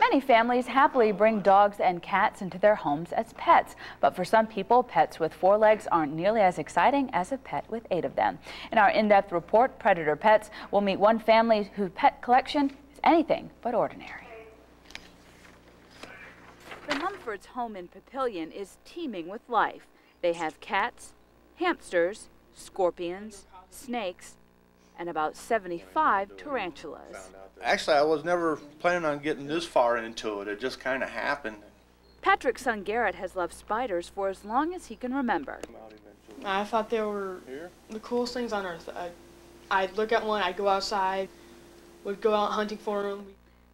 Many families happily bring dogs and cats into their homes as pets, but for some people, pets with 4 legs aren't nearly as exciting as a pet with 8 of them. In our in-depth report, Predator Pets, we'll meet one family whose pet collection is anything but ordinary. The Mumfords' home in Papillion is teeming with life. They have cats, hamsters, scorpions, snakes, and about 75 tarantulas. Actually, I was never planning on getting this far into it. It just kind of happened. Patrick's son Garrett has loved spiders for as long as he can remember. I thought they were the coolest things on earth. I'd look at one, I'd go outside, would go out hunting for them.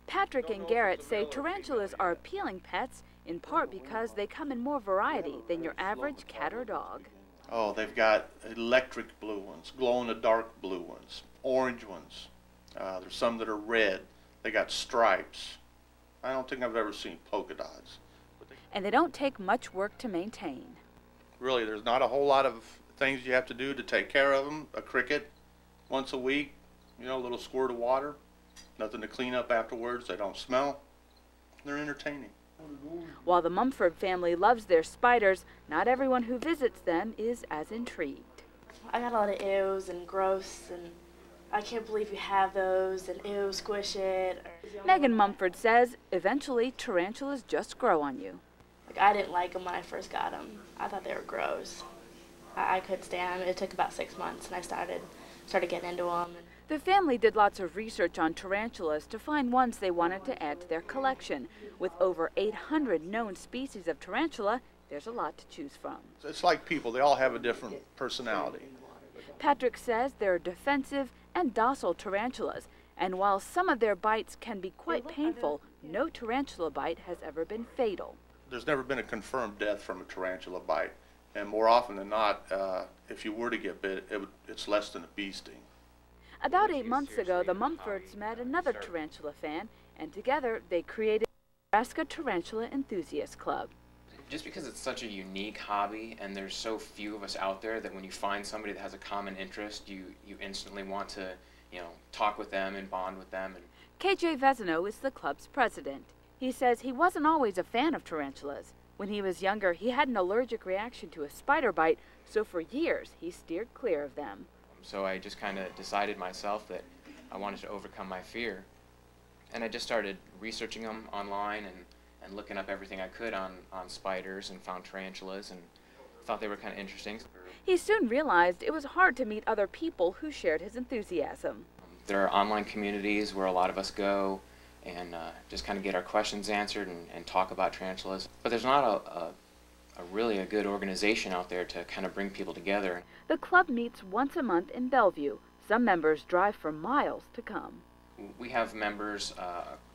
Patrick and Garrett say tarantulas are appealing pets in part because they come in more variety than your average cat or dog. Oh, they've got electric blue ones, glow-in-the-dark blue ones, orange ones. There's some that are red. They got stripes. I don't think I've ever seen polka dots. And they don't take much work to maintain. Really, there's not a whole lot of things you have to do to take care of them. A cricket once a week, you know, a little squirt of water. Nothing to clean up afterwards. They don't smell. They're entertaining. While the Mumford family loves their spiders, not everyone who visits them is as intrigued. I got a lot of ews and gross and I can't believe you have those, and ew, squish it. Megan Mumford says eventually tarantulas just grow on you. Like, I didn't like them when I first got them. I thought they were gross. I couldn't stand them. It took about 6 months, and I started getting into them. The family did lots of research on tarantulas to find ones they wanted to add to their collection. With over 800 known species of tarantula, there's a lot to choose from. It's like people. They all have a different personality. Patrick says they're defensive and docile tarantulas, and while some of their bites can be quite painful, no tarantula bite has ever been fatal. There's never been a confirmed death from a tarantula bite, and more often than not, if you were to get bit, it's less than a bee sting. About 8 months ago, the Mumfords met another tarantula fan, and together they created the Nebraska Tarantula Enthusiasts Club. Just because it's such a unique hobby and there's so few of us out there that when you find somebody that has a common interest, you instantly want to, talk with them and bond with them. KJ Vezino is the club's president. He says he wasn't always a fan of tarantulas. When he was younger, he had an allergic reaction to a spider bite, so for years he steered clear of them. So I just kind of decided myself that I wanted to overcome my fear. And I just started researching them online and looking up everything I could on spiders, and found tarantulas and thought they were kind of interesting. He soon realized it was hard to meet other people who shared his enthusiasm. There are online communities where a lot of us go and just kind of get our questions answered and talk about tarantulas. But there's not a really good organization out there to kind of bring people together. The club meets once a month in Bellevue. Some members drive for miles to come. We have members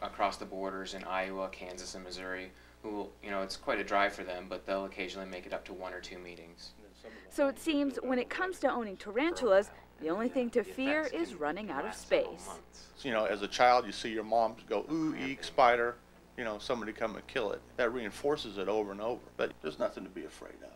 across the borders in Iowa, Kansas, and Missouri who, it's quite a drive for them, but they'll occasionally make it up to 1 or 2 meetings. So it seems when it comes to owning tarantulas, the only thing to fear is running out of space. As a child, you see your mom go, ooh, eek, spider, somebody come and kill it. That reinforces it over and over, but there's nothing to be afraid of.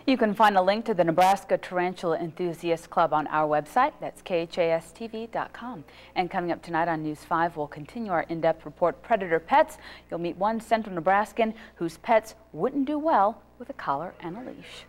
You can find a link to the Nebraska Tarantula Enthusiasts Club on our website. That's KHASTV.com. And coming up tonight on News 5, we'll continue our in-depth report, Predator Pets. You'll meet one central Nebraskan whose pets wouldn't do well with a collar and a leash.